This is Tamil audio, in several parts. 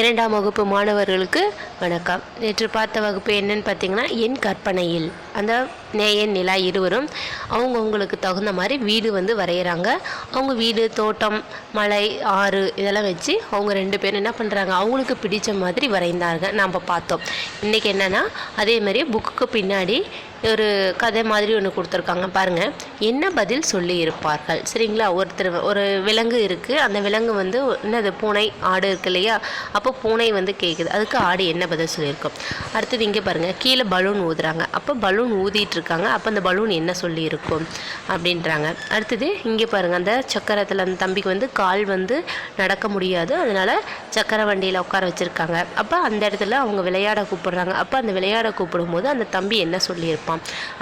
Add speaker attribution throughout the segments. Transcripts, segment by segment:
Speaker 1: இரண்டாம் வகுப்பு மாணவர்களுக்கு வணக்கம். நேற்று பார்த்த வகுப்பு என்னன்னு பார்த்தீங்கன்னா, என் கற்பனையில் அந்த நேயன் நிலா இருவரும் அவங்கவுங்களுக்கு தகுந்த மாதிரி வீடு வரைகிறாங்க. அவங்க வீடு, தோட்டம், மலை, ஆறு இதெல்லாம் வச்சு அவங்க ரெண்டு பேரும் என்ன பண்ணுறாங்க, அவங்களுக்கு பிடித்த மாதிரி வரைந்தாங்க. நாம் பார்த்தோம். இன்றைக்கி என்னென்னா, அதே மாதிரி புக்குக்கு பின்னாடி ஒரு கதை மாதிரி ஒன்று கொடுத்துருக்காங்க. பாருங்கள், என்ன பதில் சொல்லி இருப்பார்கள். சரிங்களா? ஒரு விலங்கு இருக்குது. அந்த விலங்கு என்னது, பூனை, ஆடு இருக்கு இல்லையா? அப்போ பூனை கேட்குது, அதுக்கு ஆடு என்ன பதில் சொல்லியிருக்கோம். அடுத்தது இங்கே பாருங்கள், கீழே பலூன் ஊதுறாங்க. அப்போ பலூன் ஊதிட்டு இருக்காங்க. அப்போ அந்த பலூன் என்ன சொல்லியிருக்கும் அப்படின்றாங்க. அடுத்தது இங்கே பாருங்கள், அந்த சக்கரத்தில் அந்த தம்பிக்கு கால் நடக்க முடியாது, அதனால் சக்கர வண்டியில் உட்கார வச்சுருக்காங்க. அப்போ அந்த இடத்துல அவங்க விளையாட கூப்பிடுறாங்க. அப்போ அந்த விளையாட கூப்பிடும்போது அந்த தம்பி என்ன சொல்லியிருப்பான்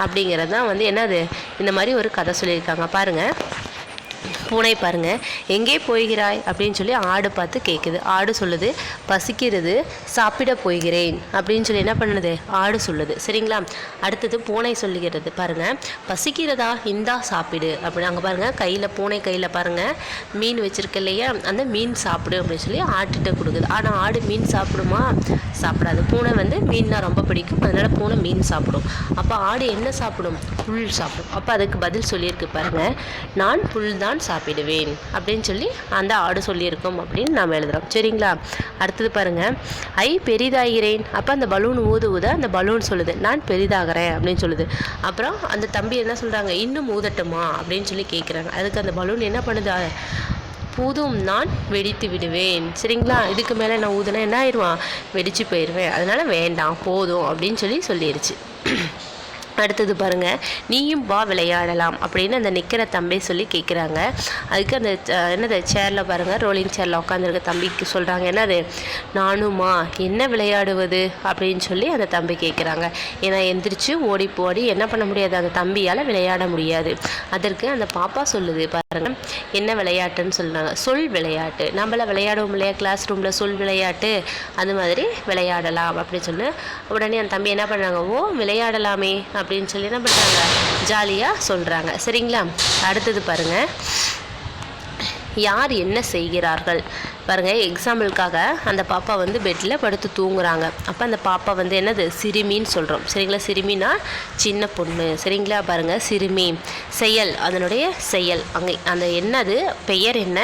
Speaker 1: அப்படிங்கிறது தான் என்னது, இந்த மாதிரி ஒரு கதை சொல்லியிருக்காங்க. பாருங்கள், பூனை பாருங்கள், எங்கே போய்கிறாய் அப்படின்னு சொல்லி ஆடு பார்த்து கேட்குது. ஆடு சொல்லுது, பசிக்கிறது, சாப்பிட போய்கிறேன் அப்படின்னு சொல்லி என்ன பண்ணுது, ஆடு சொல்லுது. சரிங்களா? அடுத்தது பூனை சொல்லுகிறது. பாருங்கள், பசிக்கிறதா, இந்தா சாப்பிடு அப்படி. அங்கே பாருங்கள், கையில் பூனை கையில் பாருங்கள் மீன் வச்சுருக்கு இல்லையா, அந்த மீன் சாப்பிடு அப்படின்னு சொல்லி ஆட்டுகிட்ட கொடுக்குது. ஆனால் ஆடு மீன் சாப்பிடுமா? சாப்பிடாது. பூனை மீன்னா ரொம்ப பிடிக்கும், அதனால் பூனை மீன் சாப்பிடும். அப்போ ஆடு என்ன சாப்பிடும்? புல் சாப்பிடும். அப்போ அதுக்கு பதில் சொல்லியிருக்கு. பாருங்கள், நான் புல் தான் சாப்பிடுவேன் அப்படின்னு சொல்லி அந்த ஆடு சொல்லியிருக்கோம் அப்படின்னு நாம் எழுதுகிறோம். சரிங்களா? அடுத்தது பாருங்கள், ஐ பெரிதாகிறேன். அப்போ அந்த பலூன் ஊத அந்த பலூன் சொல்லுது, நான் பெரிதாகிறேன் அப்படின்னு சொல்லுது. அப்புறம் அந்த தம்பி என்ன சொல்கிறாங்க, இன்னும் ஊதட்டுமா அப்படின்னு சொல்லி கேட்குறாங்க. அதுக்கு அந்த பலூன் என்ன பண்ணுது, போதும், நான் வெடித்து விடுவேன். சரிங்களா? இதுக்கு மேலே நான் ஊதுனா என்ன ஆயிடுவான், வெடித்து போயிடுவேன், அதனால் வேண்டாம், போதும் அப்படின்னு சொல்லிடுச்சு. அடுத்தது பாருங்கள், நீயும் வா விளையாடலாம் அப்படின்னு அந்த நிற்கிற தம்பி சொல்லி கேட்குறாங்க. அதுக்கு அந்த என்னது சேரில் பாருங்கள், ரோலிங் சேரில் உட்காந்துருக்க தம்பிக்கு சொல்கிறாங்க, என்னது, நானுமா, என்ன விளையாடுவது அப்படின்னு சொல்லி அந்த தம்பி கேட்குறாங்க. ஏன்னா எந்திரிச்சு ஓடி போடி என்ன பண்ண முடியாது, அந்த தம்பியால் விளையாட முடியாது. அதற்கு அந்த பாப்பா சொல்லுது, பாருங்கள், என்ன விளையாட்டுன்னு சொல்கிறாங்க, சொல் விளையாட்டு. நம்மள விளையாடுவோம் இல்லையா கிளாஸ் ரூமில், சொல் விளையாட்டு, அது மாதிரி விளையாடலாம் அப்படின்னு சொல்லி உடனே அந்த தம்பி என்ன பண்ணுறாங்க, ஓ விளையாடலாமே அப்படின்னு சொல்லி என்ன பண்ணுறாங்க, ஜாலியாக சொல்கிறாங்க. சரிங்களா? அடுத்தது பாருங்கள், யார் என்ன செய்கிறார்கள். பாருங்கள், எக்ஸாம்பிளுக்காக அந்த பாப்பா பெட்டில் படுத்து தூங்குறாங்க. அப்போ அந்த பாப்பா என்னது, சிறுமின்னு சொல்கிறோம். சரிங்களா? சிறுமினா சின்ன பொண்ணு. சரிங்களா? பாருங்கள், சிறுமி. செயல், அதனுடைய செயல், அங்கே அந்த என்னது பெயர் என்ன,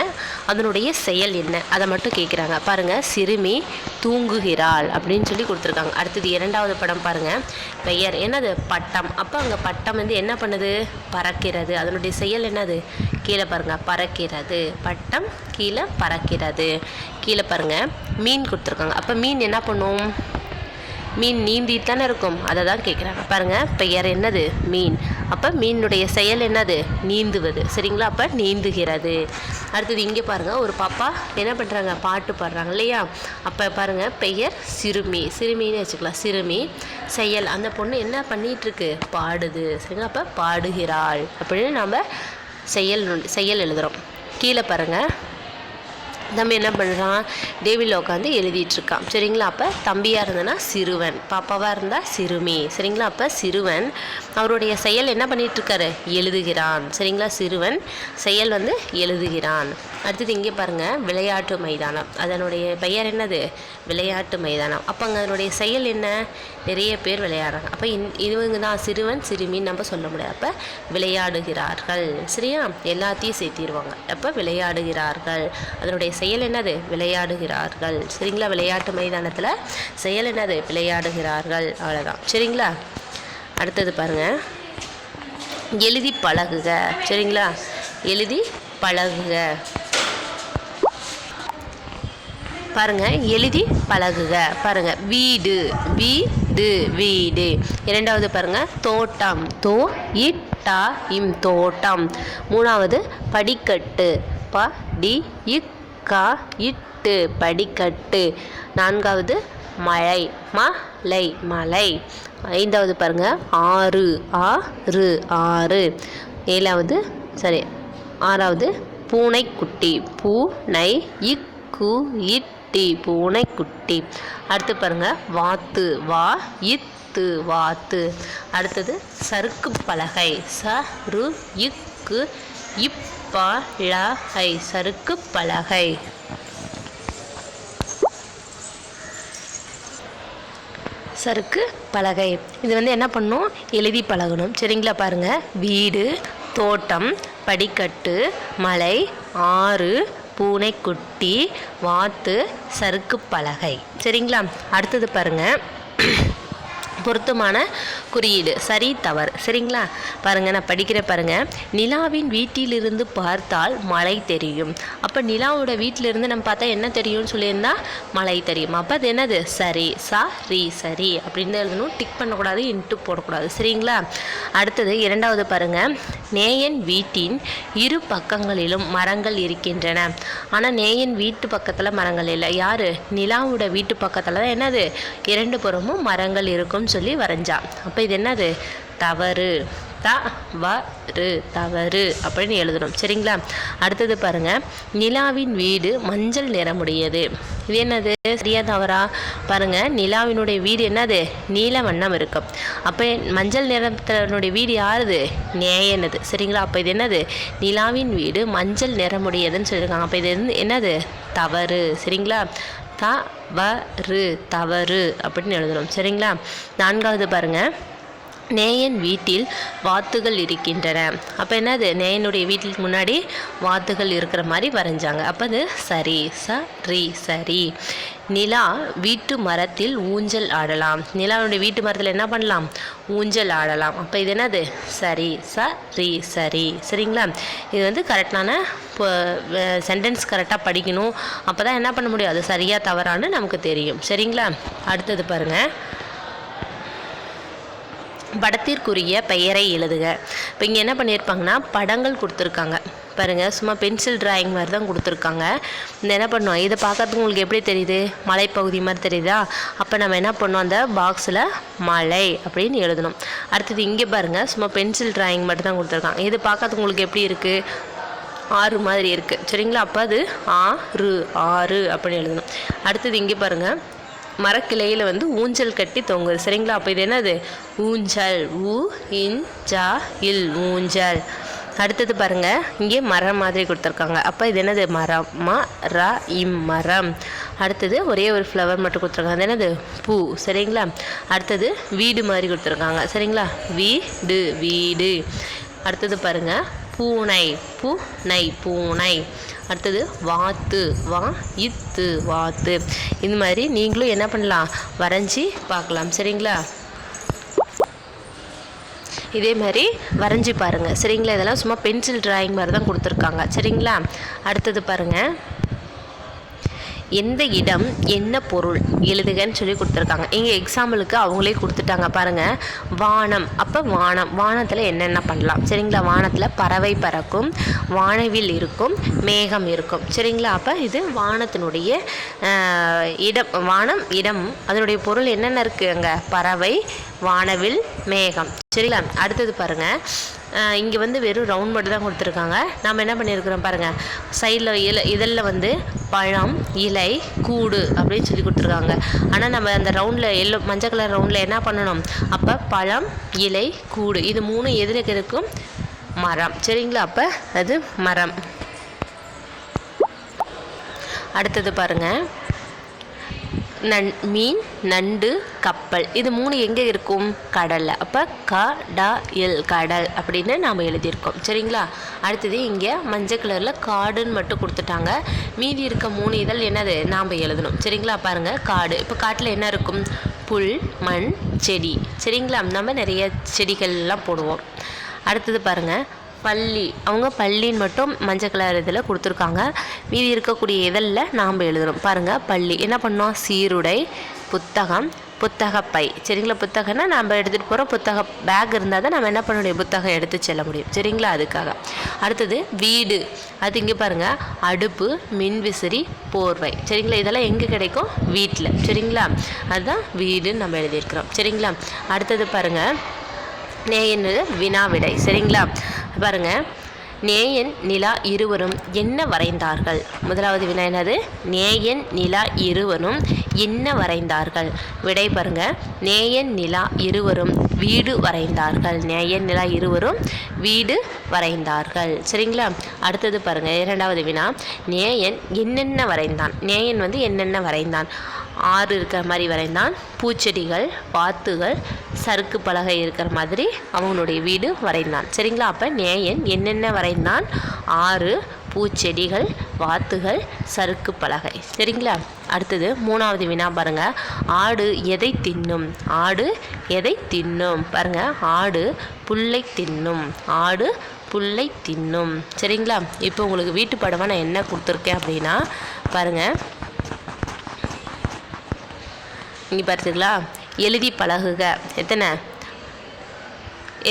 Speaker 1: அதனுடைய செயல் என்ன, அதை மட்டும் கேட்குறாங்க. பாருங்கள், சிறுமி தூங்குகிறாள் அப்படின்னு சொல்லி கொடுத்துருக்காங்க. அடுத்தது இரண்டாவது படம் பாருங்கள், பெயர் என்னது, பட்டம். அப்போ அங்கே பட்டம் என்ன பண்ணுது, பறக்கிறது. அதனுடைய செயல் என்னது, கீழே பாருங்கள், பறக்கிறது. பட்டம் கீழே பறக்கிறது. கீழே பாருங்கள், மீன் கொடுத்துருக்காங்க. அப்போ மீன் என்ன பண்ணும், மீன் நீந்திட்டு தானே இருக்கும், அதை தான் கேட்குறாங்க. பாருங்கள், பெயர் என்னது, மீன். அப்போ மீனுடைய செயல் என்னது, நீந்துவது. சரிங்களா? அப்போ நீந்துகிறது. அடுத்தது இங்கே பாருங்கள், ஒரு பாப்பா என்ன பண்ணுறாங்க, பாட்டு பாடுறாங்க இல்லையா? அப்போ பாருங்கள், பெயர் சிறுமி. சிறுமின்னு வச்சுக்கலாம். சிறுமி. செயல், அந்த பொண்ணு என்ன பண்ணிகிட்ருக்கு, பாடுது. சரிங்களா? அப்போ பாடுகிறாள் அப்படின்னு நம்ம செயல் எழுதுகிறோம். கீழே பாருங்கள், தம்பி என்ன பண்ணுறான், டேபிளில் உட்காந்து எழுதிட்டுருக்கான். சரிங்களா? அப்போ தம்பியாக இருந்தனா சிறுவன், பாப்பாவாக இருந்தால் சிறுமி. சரிங்களா? அப்போ சிறுவன் அவருடைய செயல் என்ன பண்ணிகிட்ருக்காரு, எழுதுகிறான். சரிங்களா? சிறுவன் செயல் எழுதுகிறான். அடுத்தது இங்கே பாருங்கள், விளையாட்டு மைதானம். அதனுடைய பெயர் என்னது, விளையாட்டு மைதானம். அப்போ அங்கே அதனுடைய செயல் என்ன, நிறைய பேர் விளையாடுறாங்க. அப்போ இவங்க தான் சிறுவன் சிறுமின்னு நம்ம சொல்ல முடியாது. அப்போ விளையாடுகிறார்கள். சரியா? எல்லாத்தையும் சேர்த்திடுவாங்க. அப்போ விளையாடுகிறார்கள். அதனுடைய செயல் என்னது, விளையாடுகிறார்கள். சரிங்களா? விளையாட்டு மைதானத்தில் செயல் என்னது, விளையாடுகிறார்கள். அவ்வளோதான். சரிங்களா? அடுத்தது பாருங்கள், எழுதி பழகுக. சரிங்களா? எழுதி பழகுக. பாருங்கள், எழுதி பழகுக. பாருங்கள், வீடு, வீடு, வீடு. இரண்டாவது பாருங்கள், தோட்டம், இட்டா இம் தோட்டம். மூணாவது படிக்கட்டு, இட்டு படிக்கட்டு. நான்காவது மழை, மலை. ஐந்தாவது பாருங்கள், ஆறு, ஆறு. ஆறாவது பூனைக்குட்டி, இட்டி பூனைக்குட்டி. அடுத்து பாருங்கள், வாத்து, வாத்து. அடுத்தது சறுக்கு பலகை, பலகை. சறுக்கு பலகை. இது வந்து என்ன பண்ணணும், எழுதி பழகணும். சரிங்களா? பாருங்கள், வீடு, தோட்டம், படிக்கட்டு, மலை, ஆறு, பூனைக்குட்டி, வாத்து, சறுக்கு பலகை. சரிங்களா? அடுத்தது பாருங்கள், பொருத்தமான குறியீடு சரி தவறு. சரிங்களா? பாருங்கள், நான் படிக்கிற பாருங்கள். நிலாவின் வீட்டிலிருந்து பார்த்தால் மழை தெரியும். அப்போ நிலாவோட வீட்டிலிருந்து நம்ம பார்த்தா என்ன தெரியும்னு சொல்லியிருந்தா மழை தெரியும். அப்போ அது என்னது, சரி. சரி அப்படின்னு எழுதணும். டிக் பண்ணக்கூடாது, இன்ட்டு போடக்கூடாது. சரிங்களா? அடுத்தது இரண்டாவது பாருங்கள். நேயன் வீட்டின் இரு பக்கங்களிலும் மரங்கள் இருக்கின்றன. ஆனால் நேயன் வீட்டு பக்கத்தில் மரங்கள் இல்லை. யார்? நிலாவோட வீட்டு பக்கத்தில் தான் என்னது, இரண்டு புறமும் மரங்கள் இருக்கும் சொல்லி வரைஞ்சா. அப்போ இது என்னது, தவறு. தவறு அப்படின்னு எழுதணும். சரிங்களா? அடுத்தது பாருங்க, நிலாவின் வீடு மஞ்சள் நிறமுடையது. இது என்னது, சரியா தவறா? பாருங்க, நிலாவினுடைய வீடு என்னது, நீல வண்ணம் இருக்கும். அப்போ மஞ்சள் நிறத்தினுடைய வீடு யாருது, நேயனது. சரிங்களா? அப்போ இது என்னது, நிலாவின் வீடு மஞ்சள் நிறமுடையதுன்னு சொல்லியிருக்காங்க. அப்போ இது என்னது, தவறு. சரிங்களா? தவறு அப்படின்னு எழுதணும். சரிங்களா? நான்காவது பாருங்க, நேயன் வீட்டில் வாத்துகள் இருக்கின்றன. அப்போ என்னது, நேயனுடைய வீட்டுக்கு முன்னாடி வாத்துகள் இருக்கிற மாதிரி வரைஞ்சாங்க. அப்போ அது சரி. சரி. நிலா வீட்டு மரத்தில் ஊஞ்சல் ஆடலாம். நிலாவுடைய வீட்டு மரத்தில் என்ன பண்ணலாம், ஊஞ்சல் ஆடலாம். அப்போ இது என்னது, சரி. சரி. சரிங்களா? இது வந்து கரெக்டான சென்டென்ஸ் கரெக்டாக படிக்கணும். அப்போ தான் என்ன பண்ண முடியும், அது சரியாக தவறான்னு நமக்கு தெரியும். சரிங்களா? அடுத்தது பாருங்கள், படத்திற்குரிய பெயரை எழுதுக. இப்போ இங்கே என்ன பண்ணியிருப்பாங்கன்னா, படங்கள் கொடுத்துருக்காங்க பாருங்கள். சும்மா பென்சில் டிராயிங் மாதிரி தான் கொடுத்துருக்காங்க. இந்த என்ன பண்ணுவோம், இதை பார்க்கறதுக்கு உங்களுக்கு எப்படி தெரியுது, மலைப்பகுதி மாதிரி தெரியுதா? அப்போ நம்ம என்ன பண்ணோம், அந்த பாக்ஸில் மலை அப்படின்னு எழுதணும். அடுத்தது இங்கே பாருங்கள், சும்மா பென்சில் டிராயிங் மட்டும் தான் கொடுத்துருக்காங்க. இது பார்க்கறதுக்கு உங்களுக்கு எப்படி இருக்குது, ஆறு மாதிரி இருக்குது. சரிங்களா? அப்போ அது ஆறு அப்படின்னு எழுதணும். அடுத்தது இங்கே பாருங்கள், மரக்கிளையில் வந்து ஊஞ்சல் கட்டி தொங்குது. சரிங்களா? அப்போ இது என்னது, ஊஞ்சல். ஊஞ்சல். அடுத்தது பாருங்கள், இங்கே மரம் மாதிரி கொடுத்துருக்காங்க. அப்போ இது என்னது, மரம். மரம். அடுத்தது ஒரே ஒரு ஃப்ளவர் மட்டும் கொடுத்துருக்காங்க. அது என்னது, பூ. சரிங்களா? அடுத்தது வீடு மாதிரி கொடுத்துருக்காங்க. சரிங்களா? வீடு. அடுத்தது பாருங்கள், பூனை. பூனை. அடுத்தது வாத்து. வாத்து. இந்த மாதிரி நீங்களும் என்ன பண்ணலாம், வரைஞ்சி பார்க்கலாம். சரிங்களா? இதே மாதிரி வரைஞ்சி பாருங்கள். சரிங்களா? இதெல்லாம் சும்மா பென்சில் டிராயிங் மாதிரி தான் கொடுத்துருக்காங்க. சரிங்களா? அடுத்தது பாருங்கள், எந்த இடம் என்ன பொருள் எழுதுகன்னு சொல்லி கொடுத்துருக்காங்க. இங்கே எக்ஸாம்பிளுக்கு அவங்களே கொடுத்துட்டாங்க பாருங்கள். வானம். அப்போ வானத்தில் என்னென்ன பண்ணலாம். சரிங்களா? வானத்தில் பறவை பறக்கும், வானவில் இருக்கும், மேகம் இருக்கும். சரிங்களா? அப்போ இது வானத்தினுடைய இடம். வானம் இடம், அதனுடைய பொருள் என்னென்ன இருக்குது அங்கே, பறவை, வானவில், மேகம். சரிங்களா? அடுத்தது பாருங்கள், இங்கே வந்து வெறும் ரவுண்ட் மட்டும் தான் கொடுத்துருக்காங்க. நம்ம என்ன பண்ணியிருக்கிறோம் பாருங்கள், சைடில் இதழில் வந்து பழம், இலை, கூடு அப்படின்னு சொல்லி கொடுத்துருக்காங்க. ஆனால் நம்ம அந்த ரவுண்டில் மஞ்சள் கலர் ரவுண்டில் என்ன பண்ணணும், அப்போ பழம், இலை, கூடு இது மூணு எதில் இருக்கும், மரம். சரிங்களா? அப்போ அது மரம். அடுத்தது பாருங்கள், மீன், நண்டு, கப்பல் இது மூணு எங்கே இருக்கும், கடலில். அப்போ கடல் அப்படின்னு நாம் எழுதியிருக்கோம். சரிங்களா? அடுத்தது இங்கே மஞ்சள் கலரில் காடுன்னு மட்டும் கொடுத்துட்டாங்க. மீதி இருக்க மூணு இதழ் என்னது, நாம் எழுதணும். சரிங்களா? பாருங்கள், காடு. இப்போ காட்டில் என்ன இருக்கும், புல், மண், செடி. சரிங்களா? நம்ம நிறைய செடிகள்லாம் போடுவோம். அடுத்தது பாருங்கள், பள்ளி. அவங்க பள்ளின்னு மட்டும் மஞ்சள் கலர் இதில் கொடுத்துருக்காங்க. மீதி இருக்கக்கூடிய இதழில் நாம் எழுதணும். பாருங்கள், பள்ளி என்ன பண்ணோம், சீருடை, புத்தகம், புத்தகப்பை. சரிங்களா? புத்தகம்னா நம்ம எடுத்துகிட்டு போகிறோம். புத்தக பேக் இருந்தால் தான் நம்ம என்ன பண்ண முடியும், புத்தகம் எடுத்து செல்ல முடியும். சரிங்களா? அதுக்காக. அடுத்தது வீடு. அது இங்கே பாருங்கள், அடுப்பு, மின்விசிறி, போர்வை. சரிங்களா? இதெல்லாம் எங்கே கிடைக்கும், வீட்டில். சரிங்களா? அதுதான் வீடுன்னு நம்ம எழுதியிருக்கிறோம். சரிங்களா? அடுத்தது பாருங்கள், நேயன் வினாவிடை. சரிங்களா? பாருங்கள், நேயன் நிலா இருவரும் என்ன வரைந்தார்கள். முதலாவது வினா என்னது, நேயன் நிலா இருவரும் என்ன வரைந்தார்கள். விடை பாருங்கள், நேயன் நிலா இருவரும் வீடு வரைந்தார்கள். நேயன் நிலா இருவரும் வீடு வரைந்தார்கள். சரிங்களா? அடுத்தது பாருங்கள், இரண்டாவது வினா, நேயன் என்னென்ன வரைந்தான். நேயன் வந்து என்னென்ன வரைந்தான். ஆறு இருக்கிற மாதிரி வரைந்தான். பூச்செடிகள், வாத்துகள், சறுக்கு பலகை இருக்கிற மாதிரி அவங்களுடைய வீடு வரைந்தான். சரிங்களா? அப்போ நேயன் என்னென்ன வரைந்தான்? ஆறு, பூச்செடிகள், வாத்துகள், சறுக்கு பலகை. சரிங்களா? அடுத்தது 3வது வினா பாருங்க. ஆடு எதை தின்னும்? ஆடு எதை தின்னும்? பாருங்க, ஆடு புல்லை தின்னும். ஆடு புல்லை தின்னும். சரிங்களா? இப்போ உங்களுக்கு வீட்டு படமாக நான் என்ன கொடுத்துருக்கேன் அப்படின்னா பாருங்கள், இங்கே பார்த்துங்களா, எழுதி பழகுக. எத்தனை?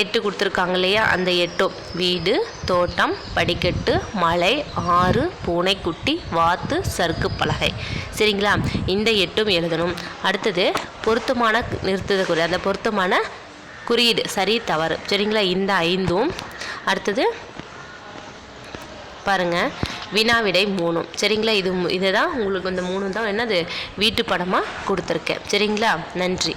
Speaker 1: 8 கொடுத்துருக்காங்க இல்லையா? அந்த 8ம் வீடு, தோட்டம், படிக்கட்டு, மலை, ஆறு, பூனைக்குட்டி, வாத்து, சறுக்கு பலகை. சரிங்களா? இந்த 8ம் எழுதணும். அடுத்தது பொருத்தமான நிறுத்துதற்குரிய அந்த பொருத்தமான குறியீடு சரி தவறு. சரிங்களா? இந்த 5ம். அடுத்தது பாருங்கள், வினாவிடை 3ம். சரிங்களா? இதுதான் உங்களுக்கு இந்த 3 தான் என்னது வீட்டு படமாக கொடுத்துருக்கேன். சரிங்களா? நன்றி.